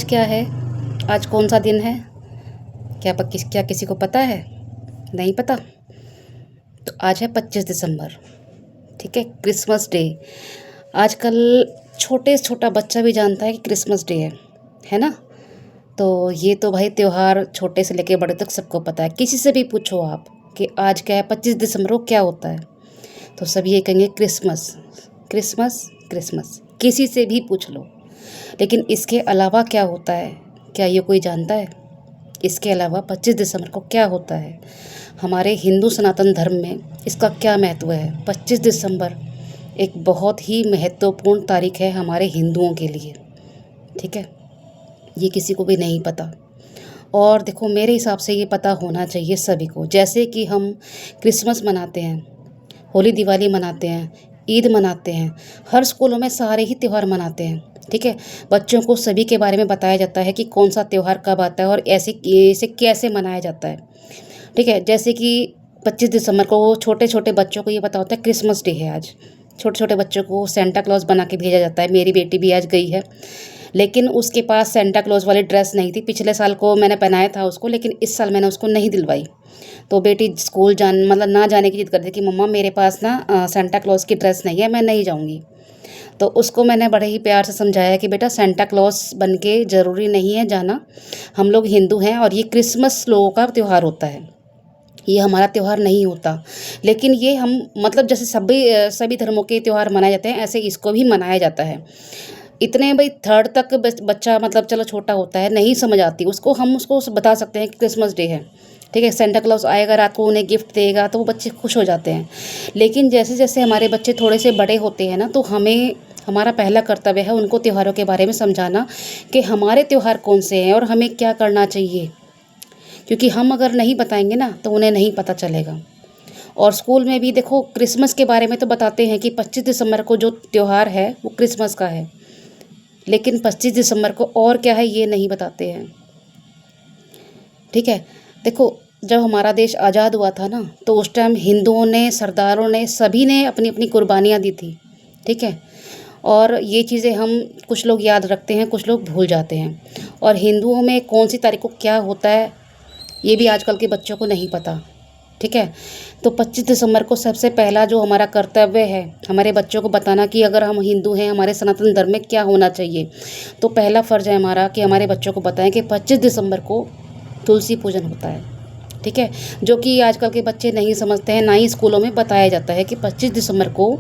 क्या है? आज कौन सा दिन है? क्या किसी को पता है? नहीं पता? तो आज है 25 दिसंबर। ठीक है, क्रिसमस डे। आजकल छोटे से छोटा बच्चा भी जानता है कि क्रिसमस डे है ना? तो ये तो भाई त्यौहार छोटे से लेके बड़े तक सबको पता है। किसी से भी पूछो आप कि आज क्या है, 25 दिसंबर को क्या होता है, तो सब ये कहेंगे क्रिसमस क्रिसमस क्रिसमस। किसी से भी पूछ लो। लेकिन इसके अलावा क्या होता है, क्या ये कोई जानता है? इसके अलावा 25 दिसंबर को क्या होता है? हमारे हिंदू सनातन धर्म में इसका क्या महत्व है? 25 दिसंबर एक बहुत ही महत्वपूर्ण तारीख है हमारे हिंदुओं के लिए। ठीक है, ये किसी को भी नहीं पता। और देखो, मेरे हिसाब से ये पता होना चाहिए सभी को। जैसे कि हम क्रिसमस मनाते हैं, होली दिवाली मनाते हैं, ईद मनाते हैं, हर स्कूलों में सारे ही त्यौहार मनाते हैं। ठीक है, बच्चों को सभी के बारे में बताया जाता है कि कौन सा त्यौहार कब आता है और इसे कैसे मनाया जाता है। ठीक है, जैसे कि 25 दिसंबर को छोटे छोटे बच्चों को ये पता होता है क्रिसमस डे है आज। छोटे छोटे बच्चों को सेंटा क्लॉज बना के भेजा जाता है। मेरी बेटी भी आज गई है, लेकिन उसके पास सेंटा क्लॉज वाली ड्रेस नहीं थी। पिछले साल को मैंने पहनाया था उसको, लेकिन इस साल मैंने उसको नहीं दिलवाई। तो बेटी स्कूल ना जाने की जिद कर दी कि मम्मा मेरे पास ना सेंटा क्लॉज की ड्रेस नहीं है, मैं नहीं जाऊँगी। तो उसको मैंने बड़े ही प्यार से समझाया कि बेटा, सेंटा क्लॉज बन के ज़रूरी नहीं है जाना। हम लोग हिंदू हैं और ये क्रिसमस लोगों का त्यौहार होता है, ये हमारा त्यौहार नहीं होता। लेकिन ये हम मतलब जैसे सभी धर्मों के त्यौहार मनाए जाते हैं, ऐसे इसको भी मनाया जाता है। इतने भाई थर्ड तक बच्चा मतलब चलो छोटा होता है, नहीं समझ आती उसको, हम उसको बता सकते हैं कि क्रिसमस डे है। ठीक है, सेंटा क्लॉज आएगा रात को, उन्हें गिफ्ट देगा, तो वो बच्चे खुश हो जाते हैं। लेकिन जैसे जैसे हमारे बच्चे थोड़े से बड़े होते हैं ना, तो हमारा पहला कर्तव्य है उनको त्योहारों के बारे में समझाना कि हमारे त्यौहार कौन से हैं और हमें क्या करना चाहिए। क्योंकि हम अगर नहीं बताएंगे ना, तो उन्हें नहीं पता चलेगा। और स्कूल में भी देखो, क्रिसमस के बारे में तो बताते हैं कि 25 दिसंबर को जो त्यौहार है वो क्रिसमस का है, लेकिन 25 दिसंबर को और क्या है ये नहीं बताते हैं। ठीक है, देखो, जब हमारा देश आज़ाद हुआ था ना, तो उस टाइम हिंदुओं ने, सरदारों ने, सभी ने अपनी अपनी कुर्बानियाँ दी थी। ठीक है, और ये चीज़ें हम कुछ लोग याद रखते हैं, कुछ लोग भूल जाते हैं। और हिंदुओं में कौन सी तारीख को क्या होता है, ये भी आजकल के बच्चों को नहीं पता। ठीक है, तो 25 दिसंबर को सबसे पहला जो हमारा कर्तव्य है, हमारे बच्चों को बताना कि अगर हम हिंदू हैं, हमारे सनातन धर्म में क्या होना चाहिए। तो पहला फ़र्ज़ है हमारा कि हमारे बच्चों को बताएं कि 25 दिसंबर को तुलसी पूजन होता है। ठीक है, जो कि आजकल के बच्चे नहीं समझते हैं, ना ही स्कूलों में बताया जाता है कि 25 दिसंबर को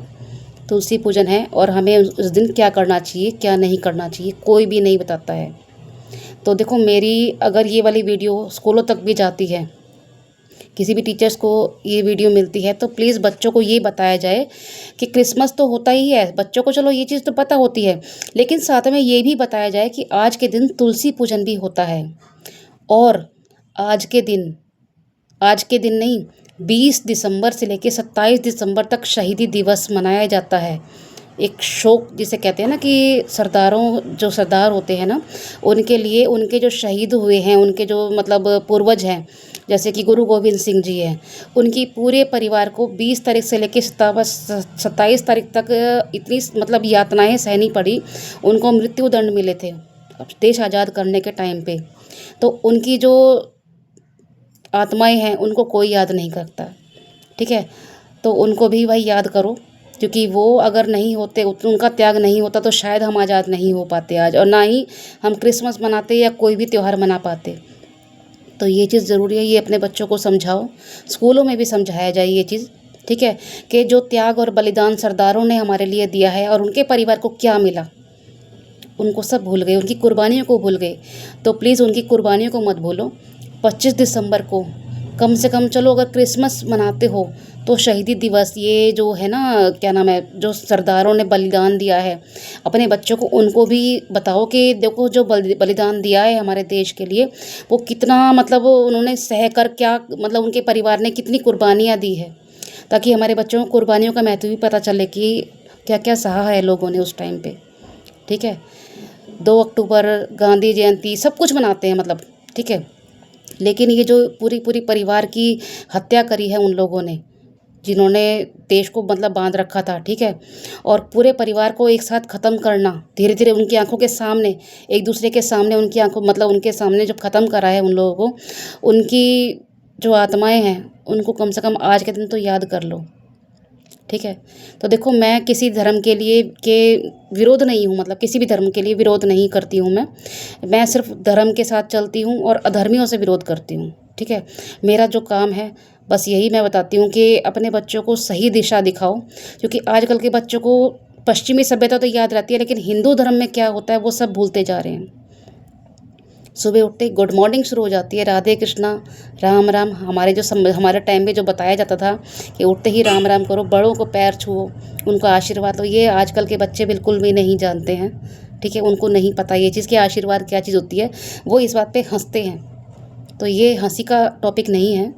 तुलसी पूजन है और हमें उस दिन क्या करना चाहिए, क्या नहीं करना चाहिए, कोई भी नहीं बताता है। तो देखो, मेरी अगर ये वाली वीडियो स्कूलों तक भी जाती है, किसी भी टीचर्स को ये वीडियो मिलती है, तो प्लीज़ बच्चों को ये बताया जाए कि क्रिसमस तो होता ही है, बच्चों को चलो ये चीज़ तो पता होती है, लेकिन साथ में ये भी बताया जाए कि आज के दिन तुलसी पूजन भी होता है। और आज के दिन नहीं, 20 दिसंबर से लेकर 27 दिसंबर तक शहीदी दिवस मनाया जाता है। एक शोक जिसे कहते हैं ना, कि जो सरदार होते हैं ना, उनके लिए, उनके जो शहीद हुए हैं, उनके जो मतलब पूर्वज हैं, जैसे कि गुरु गोविंद सिंह जी हैं, उनकी पूरे परिवार को 20 तारीख से लेकर 27 तारीख तक इतनी मतलब यातनाएं सहनी पड़ी। उनको मृत्यु दंड मिले थे देश आज़ाद करने के टाइम पे। तो उनकी जो आत्माएं हैं, उनको कोई याद नहीं करता। ठीक है, तो उनको भी भाई याद करो, क्योंकि वो अगर नहीं होते, उनका त्याग नहीं होता, तो शायद हम आज़ाद नहीं हो पाते आज, और ना ही हम क्रिसमस मनाते या कोई भी त्यौहार मना पाते। तो ये चीज़ ज़रूरी है, ये अपने बच्चों को समझाओ, स्कूलों में भी समझाया जाए ये चीज़। ठीक है, कि जो त्याग और बलिदान सरदारों ने हमारे लिए दिया है और उनके परिवार को क्या मिला, उनको सब भूल गए, उनकी कुर्बानियों को भूल गए। तो प्लीज़ उनकी कुर्बानियों को मत भूलो। 25 दिसंबर को कम से कम, चलो अगर क्रिसमस मनाते हो तो शहीदी दिवस, ये जो है ना, क्या नाम है, जो सरदारों ने बलिदान दिया है अपने बच्चों को, उनको भी बताओ कि देखो, जो बलिदान दिया है हमारे देश के लिए, वो कितना मतलब उन्होंने सह कर, क्या मतलब उनके परिवार ने कितनी कुर्बानियाँ दी है, ताकि हमारे बच्चों को कुर्बानियों का महत्व भी पता चले कि क्या क्या सहा है लोगों ने उस टाइम पे। ठीक है, 2 अक्टूबर गांधी जयंती सब कुछ मनाते हैं मतलब। ठीक है, लेकिन ये जो पूरी पूरी परिवार की हत्या करी है उन लोगों ने, जिन्होंने देश को मतलब बांध रखा था, ठीक है। और पूरे परिवार को एक साथ ख़त्म करना, धीरे धीरे उनकी आंखों के सामने, एक दूसरे के सामने, उनकी आंखों मतलब उनके सामने जब ख़त्म करा है उन लोगों को, उनकी जो आत्माएं हैं उनको कम से कम आज के दिन तो याद कर लो, ठीक है। तो देखो, मैं किसी धर्म के लिए के विरोध नहीं हूँ, मतलब किसी भी धर्म के लिए विरोध नहीं करती हूँ मैं सिर्फ धर्म के साथ चलती हूँ और अधर्मियों से विरोध करती हूँ, ठीक है। मेरा जो काम है बस यही मैं बताती हूँ कि अपने बच्चों को सही दिशा दिखाओ, क्योंकि आजकल के बच्चों को पश्चिमी सभ्यता तो याद रहती है, लेकिन हिंदू धर्म में क्या होता है वो सब भूलते जा रहे हैं। सुबह उठते ही गुड मॉर्निंग शुरू हो जाती है, राधे कृष्णा, राम राम। हमारे टाइम में जो बताया जाता था कि उठते ही राम राम करो, बड़ों को पैर छुओ, उनको आशीर्वाद दो, ये आजकल के बच्चे बिल्कुल भी नहीं जानते हैं, ठीक है। उनको नहीं पता ये चीज़ कि आशीर्वाद क्या चीज़ होती है, वो इस बात पे हंसते हैं। तो ये हंसी का टॉपिक नहीं है,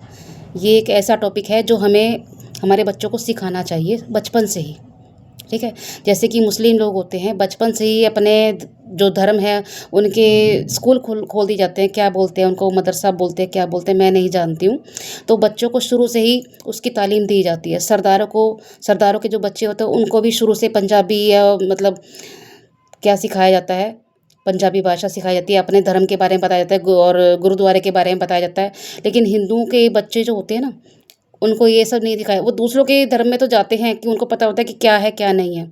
ये एक ऐसा टॉपिक है जो हमें हमारे बच्चों को सिखाना चाहिए बचपन से ही, ठीक है। जैसे कि मुस्लिम लोग होते हैं, बचपन से ही अपने जो धर्म है उनके स्कूल खोल दिए जाते हैं, क्या बोलते हैं उनको, मदरसा बोलते हैं, क्या बोलते हैं मैं नहीं जानती हूँ। तो बच्चों को शुरू से ही उसकी तालीम दी जाती है। सरदारों के जो बच्चे होते हैं उनको भी शुरू से पंजाबी या मतलब क्या सिखाया जाता है, पंजाबी भाषा सिखाई जाती है, अपने धर्म के बारे में बताया जाता है और गुरुद्वारे के बारे में बताया जाता है। लेकिन हिंदुओं के बच्चे जो होते हैं ना, उनको ये सब नहीं दिखाया। वो दूसरों के धर्म में तो जाते हैं कि उनको पता होता है कि क्या है क्या नहीं है,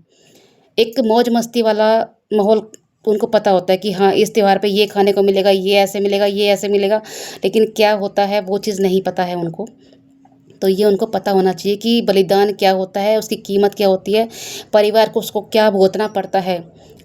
एक मौज मस्ती वाला माहौल उनको पता होता है कि हाँ इस त्यौहार पे ये खाने को मिलेगा, ये ऐसे मिलेगा, ये ऐसे मिलेगा, लेकिन क्या होता है वो चीज़ नहीं पता है उनको। तो ये उनको पता होना चाहिए कि बलिदान क्या होता है, उसकी कीमत क्या होती है, परिवार को उसको क्या भुगतना पड़ता है।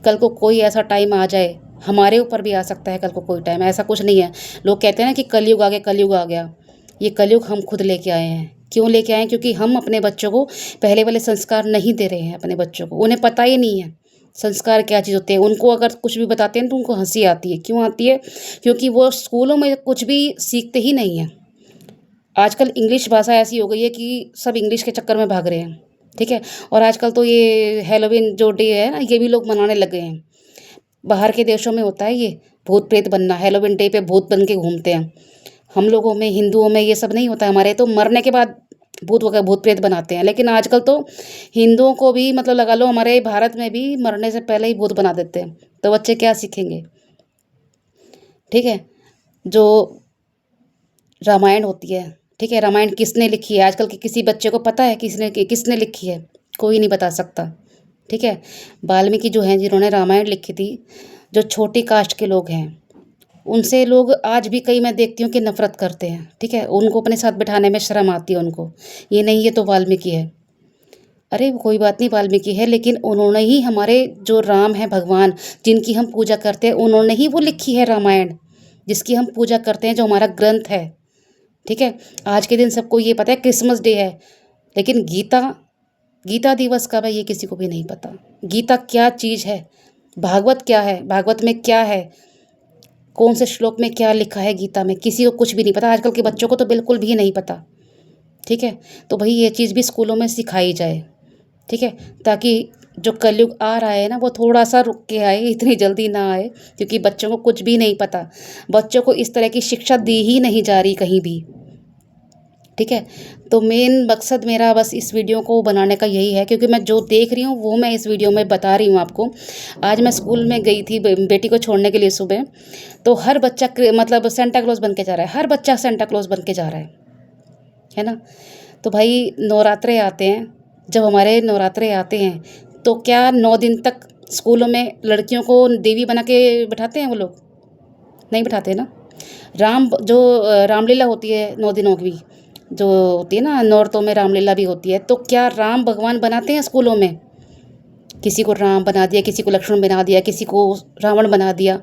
कल को कोई ऐसा टाइम आ जाए, हमारे ऊपर भी आ सकता है कल को कोई टाइम, ऐसा कुछ नहीं है। लोग कहते हैं ना कि कलयुग आ गया, कलयुग आ गया। ये कलयुग हम खुद लेके आए हैं। क्यों लेके आए हैं? क्योंकि हम अपने बच्चों को पहले वाले संस्कार नहीं दे रहे हैं। अपने बच्चों को उन्हें पता ही नहीं है संस्कार क्या चीज़ होते हैं। उनको अगर कुछ भी बताते हैं तो उनको हंसी आती है। क्यों आती है? क्योंकि वो स्कूलों में कुछ भी सीखते ही नहीं हैं। आजकल इंग्लिश भाषा ऐसी हो गई है कि सब इंग्लिश के चक्कर में भाग रहे हैं, ठीक है। और आजकल तो ये हैलोवीन जो डे है ना, ये भी लोग मनाने लग गए हैं। बाहर के देशों में होता है ये भूत प्रेत बनना, हैलोवीन डे पे भूत बन के घूमते हैं। हम लोगों में, हिंदुओं में ये सब नहीं होता। हमारे तो मरने के बाद भूत प्रेत बनाते हैं, लेकिन आजकल तो हिंदुओं को भी मतलब लगा लो, हमारे भारत में भी मरने से पहले ही भूत बना देते हैं। तो बच्चे क्या सीखेंगे, ठीक है। जो रामायण होती है, ठीक है, रामायण किसने लिखी है? आजकल के किसी बच्चे को पता है किसने लिखी है? कोई नहीं बता सकता, ठीक है। वाल्मीकि जो हैं, जिन्होंने रामायण लिखी थी, जो छोटी कास्ट के लोग हैं, उनसे लोग आज भी कई मैं देखती हूँ कि नफरत करते हैं, ठीक है। उनको अपने साथ बिठाने में शर्म आती है उनको, ये नहीं ये तो वाल्मीकि है। अरे कोई बात नहीं, वाल्मीकि है, लेकिन उन्होंने ही हमारे जो राम है भगवान, जिनकी हम पूजा करते हैं, उन्होंने ही वो लिखी है रामायण, जिसकी हम पूजा करते हैं, जो हमारा ग्रंथ है, ठीक है। आज के दिन सबको ये पता है क्रिसमस डे है, लेकिन गीता दिवस कब है ये किसी को भी नहीं पता। गीता क्या चीज़ है, भागवत क्या है, भागवत में क्या है, कौन से श्लोक में क्या लिखा है गीता में, किसी को कुछ भी नहीं पता। आजकल के बच्चों को तो बिल्कुल भी नहीं पता, ठीक है। तो भाई ये चीज़ भी स्कूलों में सिखाई जाए, ठीक है, ताकि जो कलयुग आ रहा है ना वो थोड़ा सा रुक के आए, इतनी जल्दी ना आए, क्योंकि बच्चों को कुछ भी नहीं पता। बच्चों को इस तरह की शिक्षा दी ही नहीं जा रही कहीं भी, ठीक है। तो मेन मकसद मेरा बस इस वीडियो को बनाने का यही है, क्योंकि मैं जो देख रही हूँ वो मैं इस वीडियो में बता रही हूँ आपको। आज मैं स्कूल में गई थी बेटी को छोड़ने के लिए सुबह, तो हर बच्चा मतलब सेंटा क्लॉज बन के जा रहा है, हर बच्चा सेंटा क्लॉज बन के जा रहा है ना। तो भाई नवरात्रे आते हैं, जब हमारे नवरात्रे आते हैं तो क्या 9 दिन तक स्कूलों में लड़कियों को देवी बना के बिठाते हैं? वो लोग नहीं बिठाते ना। रामलीला होती है 9 दिनों की, जो होती है ना, नौरतों में रामलीला भी होती है, तो क्या राम भगवान बनाते हैं स्कूलों में? किसी को राम बना दिया, किसी को लक्ष्मण बना दिया, किसी को रावण बना दिया,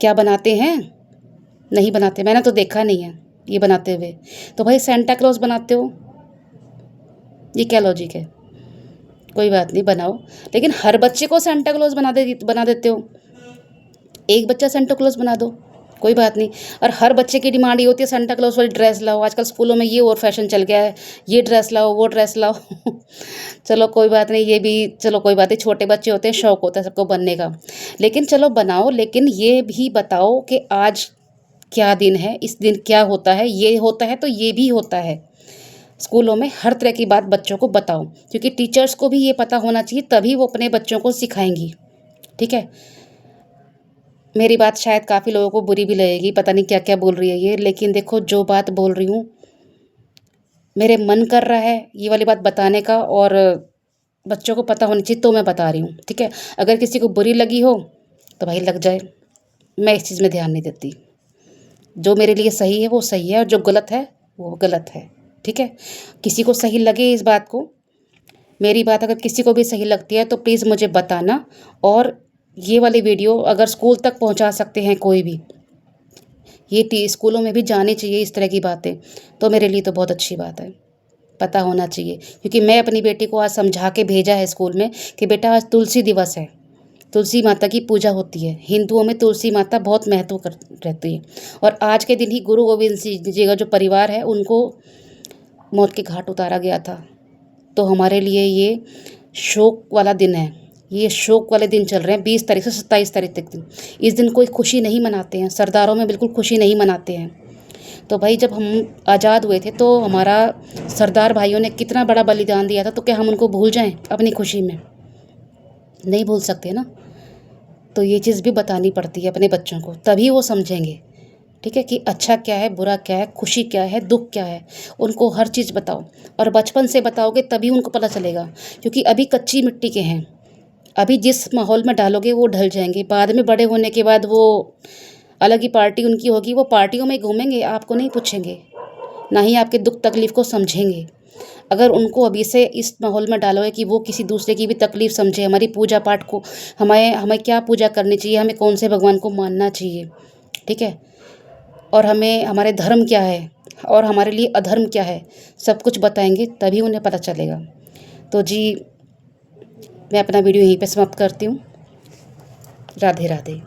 क्या बनाते हैं? नहीं बनाते, मैंने तो देखा नहीं है ये बनाते हुए। तो भाई सेंटा क्लॉज बनाते हो, ये क्या लॉजिक है? कोई बात नहीं, बनाओ, लेकिन हर बच्चे को सेंटा क्लॉज बना देते हो। एक बच्चा सेंटा क्लॉज बना दो, कोई बात नहीं। और हर बच्चे की डिमांड ये होती है सेंटा क्लॉज वाली ड्रेस लाओ। आजकल स्कूलों में ये और फैशन चल गया है, ये ड्रेस लाओ, वो ड्रेस लाओ। चलो कोई बात नहीं, ये भी चलो कोई बात नहीं, छोटे बच्चे होते हैं, शौक होता है सबको बनने का, लेकिन चलो बनाओ। लेकिन ये भी बताओ कि आज क्या दिन है, इस दिन क्या होता है, ये होता है तो ये भी होता है। स्कूलों में हर तरह की बात बच्चों को बताओ, क्योंकि टीचर्स को भी ये पता होना चाहिए, तभी वो अपने बच्चों को सिखाएंगी। ठीक है। मेरी बात शायद काफ़ी लोगों को बुरी भी लगेगी, पता नहीं क्या क्या बोल रही है ये, लेकिन देखो जो बात बोल रही हूँ मेरे मन कर रहा है ये वाली बात बताने का, और बच्चों को पता होनी चाहिए तो मैं बता रही हूँ। ठीक है। अगर किसी को बुरी लगी हो तो भाई लग जाए, मैं इस चीज़ में ध्यान नहीं देती। जो मेरे लिए सही है वो सही है, और जो गलत है वो गलत है। ठीक है। किसी को सही लगे इस बात को, मेरी बात अगर किसी को भी सही लगती है तो प्लीज़ मुझे बताना, और ये वाली वीडियो अगर स्कूल तक पहुंचा सकते हैं कोई भी, ये स्कूलों में भी जानी चाहिए इस तरह की बातें, तो मेरे लिए तो बहुत अच्छी बात है। पता होना चाहिए, क्योंकि मैं अपनी बेटी को आज समझा के भेजा है स्कूल में कि बेटा आज तुलसी दिवस है, तुलसी माता की पूजा होती है। हिंदुओं में तुलसी माता बहुत महत्व कर रहती है, और आज के दिन ही गुरु गोविंद सिंह जी का जो परिवार है उनको मौत के घाट उतारा गया था। तो हमारे लिए ये शोक वाला दिन है, ये शोक वाले दिन चल रहे हैं 20 तारीख से 27 तारीख तक दिन। इस दिन कोई खुशी नहीं मनाते हैं, सरदारों में बिल्कुल खुशी नहीं मनाते हैं। तो भाई जब हम आज़ाद हुए थे तो हमारा सरदार भाइयों ने कितना बड़ा बलिदान दिया था, तो क्या हम उनको भूल जाएं अपनी खुशी में? नहीं भूल सकते ना। तो ये चीज़ भी बतानी पड़ती है अपने बच्चों को, तभी वो समझेंगे। ठीक है, कि अच्छा क्या है, बुरा क्या है, खुशी क्या है, दुख क्या है, उनको हर चीज़ बताओ, और बचपन से बताओगे तभी उनको पता चलेगा। क्योंकि अभी कच्ची मिट्टी के हैं, अभी जिस माहौल में डालोगे वो ढल जाएंगे, बाद में बड़े होने के बाद वो अलग ही पार्टी उनकी होगी, वो पार्टियों में घूमेंगे, आपको नहीं पूछेंगे, ना ही आपके दुख तकलीफ़ को समझेंगे। अगर उनको अभी से इस माहौल में डालोगे कि वो किसी दूसरे की भी तकलीफ़ समझे, हमारी पूजा पाठ को, हमें हमें क्या पूजा करनी चाहिए, हमें कौन से भगवान को मानना चाहिए, ठीक है, और हमें हमारे धर्म क्या है और हमारे लिए अधर्म क्या है, सब कुछ बताएंगे तभी उन्हें पता चलेगा। तो जी, मैं अपना वीडियो यहीं पे समाप्त करती हूँ। राधे राधे।